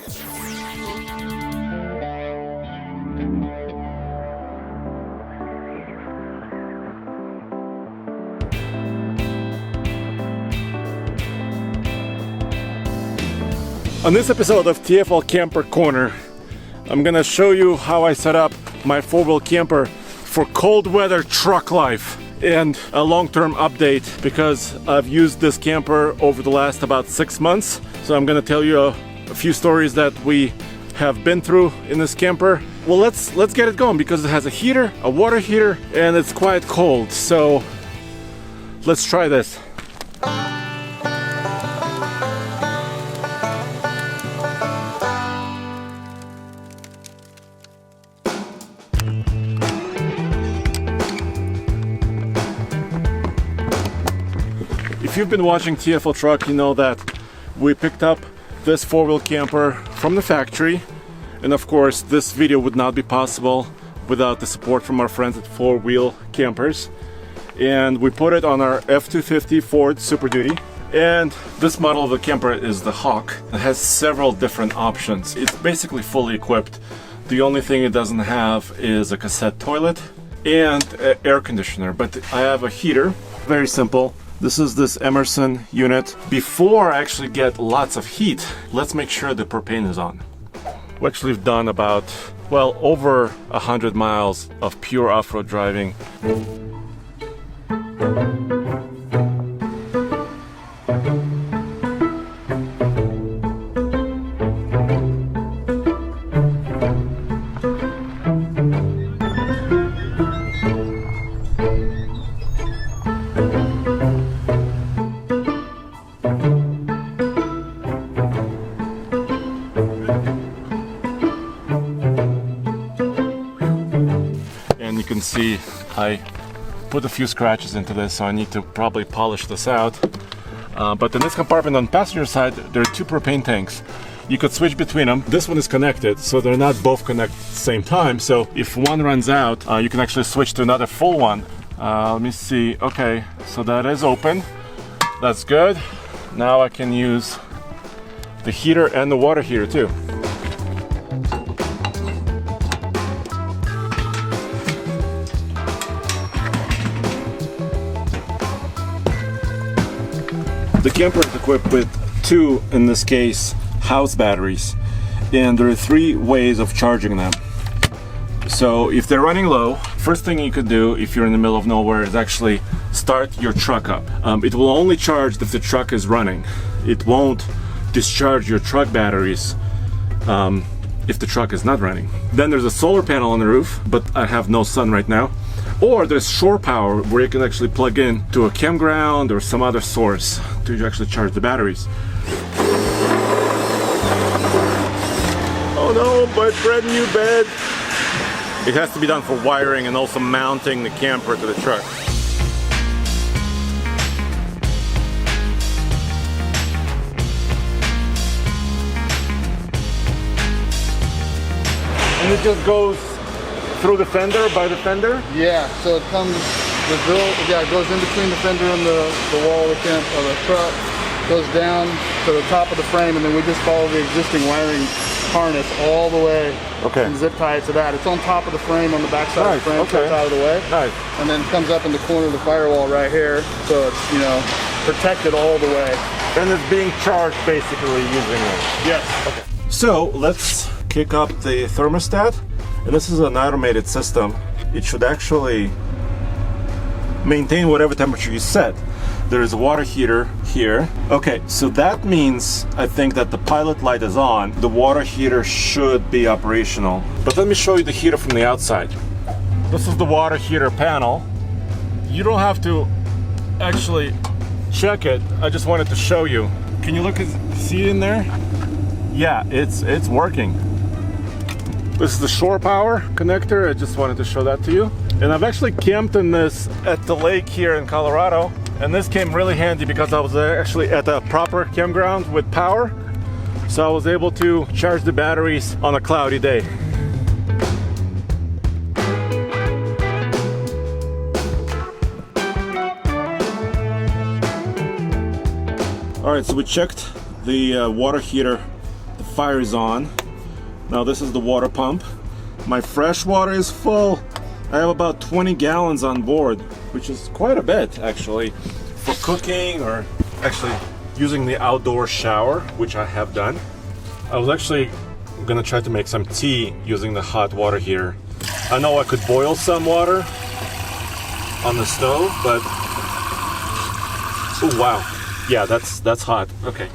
On this episode of TFL Camper Corner, I'm gonna show you how I set up my four-wheel camper for cold weather truck life, and a long-term update because I've used this camper over the last about 6 months. So I'm gonna tell you a few stories that we have been through in this camper. Well, let's get it going because it has a heater, a water heater, and it's quite cold. So let's try this. If you've been watching TFL Truck, you know that we picked up this four-wheel camper from the factory, and of course this video would not be possible without the support from our friends at Four Wheel Campers. And we put it on our F-250 Ford Super Duty, and this model of the camper is the Hawk. It has several different options. It's basically fully equipped. The only thing it doesn't have is a cassette toilet and an air conditioner, but I have a heater. Very simple. This is this Emerson unit. Before I actually get lots of heat, let's make sure the propane is on. We actually have done about, well, over 100 miles of pure off-road driving. You can see I put a few scratches into this, so I need to probably polish this out. But in this compartment on the passenger side, there are two propane tanks. You could switch between them. This one is connected, so they're not both connected at the same time. So if one runs out, you can actually switch to another full one. Let me see. Okay, so that is open. That's good. Now I can use the heater and the water heater too. The camper is equipped with two, in this case, house batteries, and there are 3 ways of charging them. So if they're running low, first thing you could do if you're in the middle of nowhere is actually start your truck up. It will only charge if the truck is running. It won't discharge your truck batteries if the truck is not running. Then there's a solar panel on the roof, but I have no sun right now. Or there's shore power, where you can actually plug in to a campground or some other source to actually charge the batteries. Oh no, my brand new bed! It has to be done for wiring and also mounting the camper to the truck. And it just goes through the fender, by the fender? Yeah, so it comes, it goes in between the fender and the wall of the truck, goes down to the top of the frame, and then we just follow the existing wiring harness all the way. Okay. And zip tie it to that. It's on top of the frame, on the back side of the frame, okay. so it's out of the way. Nice. And then it comes up in the corner of the firewall right here, so it's, you know, protected all the way. And it's being charged basically using it. Yes. Okay. So let's kick up the thermostat. And this is an automated system. It should actually maintain whatever temperature you set. There is a water heater here. Okay, so that means I think that the pilot light is on. The water heater should be operational. But let me show you the heater from the outside. This is the water heater panel. You don't have to actually check it. I just wanted to show you. Can you see in there? Yeah, it's working. This is the shore power connector. I just wanted to show that to you. And I've actually camped in this at the lake here in Colorado. And this came really handy because I was actually at a proper campground with power. So I was able to charge the batteries on a cloudy day. All right, so we checked the water heater, the fire is on. Now this is the water pump. My fresh water is full. I have about 20 gallons on board, which is quite a bit actually, for cooking or actually using the outdoor shower, which I have done. I was actually gonna try to make some tea using the hot water heater. I know I could boil some water on the stove, but oh wow, yeah, that's hot. Okay,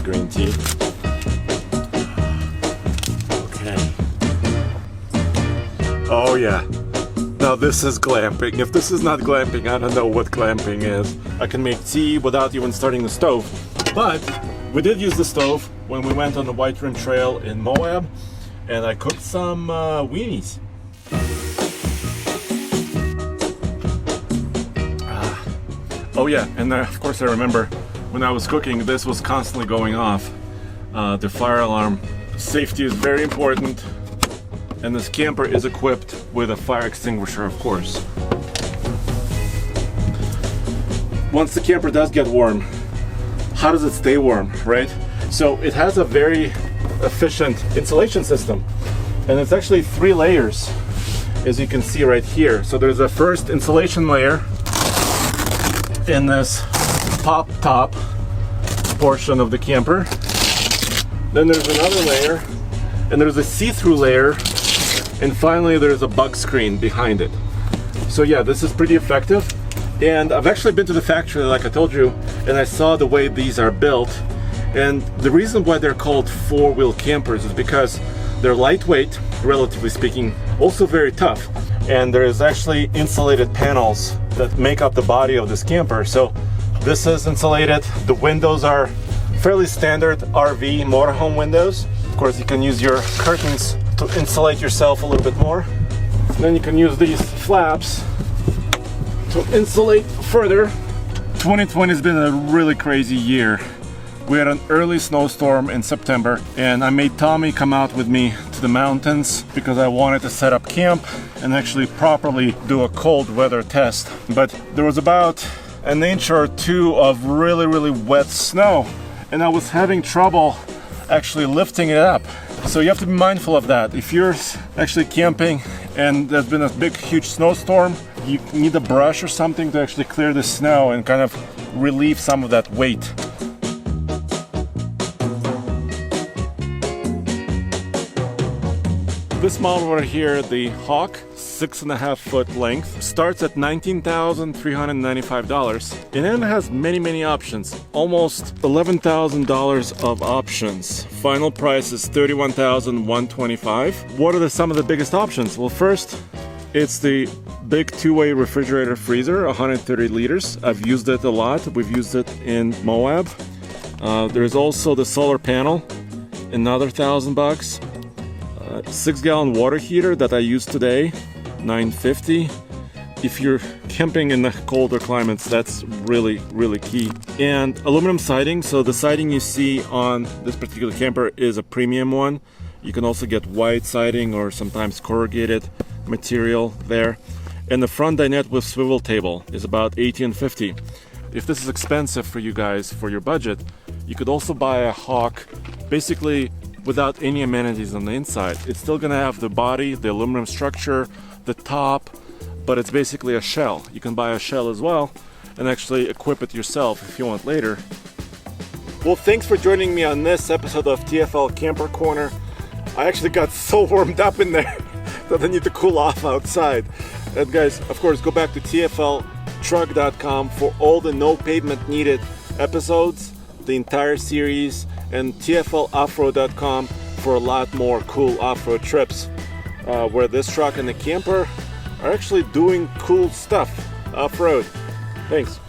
green tea. Okay. Oh yeah. Now this is glamping. If this is not glamping, I don't know what glamping is. I can make tea without even starting the stove. But we did use the stove when we went on the White Rim Trail in Moab, and I cooked some weenies. Oh yeah, and of course I remember when I was cooking, this was constantly going off. The fire alarm. Safety is very important. And this camper is equipped with a fire extinguisher, of course. Once the camper does get warm, how does it stay warm, right? So it has a very efficient insulation system. And it's actually 3 layers, as you can see right here. So there's a first insulation layer in this top portion of the camper. Then there's another layer, and there's a see-through layer, and finally there's a bug screen behind it. So yeah, this is pretty effective. And I've actually been to the factory, like I told you, and I saw the way these are built. And the reason why they're called 4-wheel campers is because they're lightweight, relatively speaking, also very tough. And there's actually insulated panels that make up the body of this camper. So this is insulated. The windows are fairly standard RV motorhome windows. Of course, you can use your curtains to insulate yourself a little bit more. Then you can use these flaps to insulate further. 2020 has been a really crazy year. We had an early snowstorm in September, and I made Tommy come out with me to the mountains because I wanted to set up camp and actually properly do a cold weather test. But there was about an inch or 2 of really wet snow, and I was having trouble actually lifting it up. So you have to be mindful of that. If you're actually camping and there's been a big huge snowstorm, you need a brush or something to actually clear the snow and kind of relieve some of that weight. This model right here, the Hawk, 6.5 foot length, starts at $19,395, and then it has many options, almost $11,000 of options. Final price is $31,125. What are some of the biggest options? Well, first, it's the big 2-way refrigerator freezer, 130 liters. I've used it a lot. We've used it in Moab. There's also the solar panel, another $1,000. 6-gallon water heater that I use today, $950. If you're camping in the colder climates, that's really key. And aluminum siding. So the siding you see on this particular camper is a premium one. You can also get white siding or sometimes corrugated material there. And the front dinette with swivel table is about $18.50. If this is expensive for you guys for your budget, you could also buy a Hawk basically without any amenities on the inside. It's still gonna have the body, the aluminum structure, the top, but it's basically a shell. You can buy a shell as well and actually equip it yourself if you want later. Well, thanks for joining me on this episode of TFL Camper Corner. I actually got so warmed up in there that I need to cool off outside. And guys, of course, go back to TFLtruck.com for all the no pavement needed episodes, the entire series, and TFLoffroad.com for a lot more cool off-road trips where this truck and the camper are actually doing cool stuff off-road. Thanks.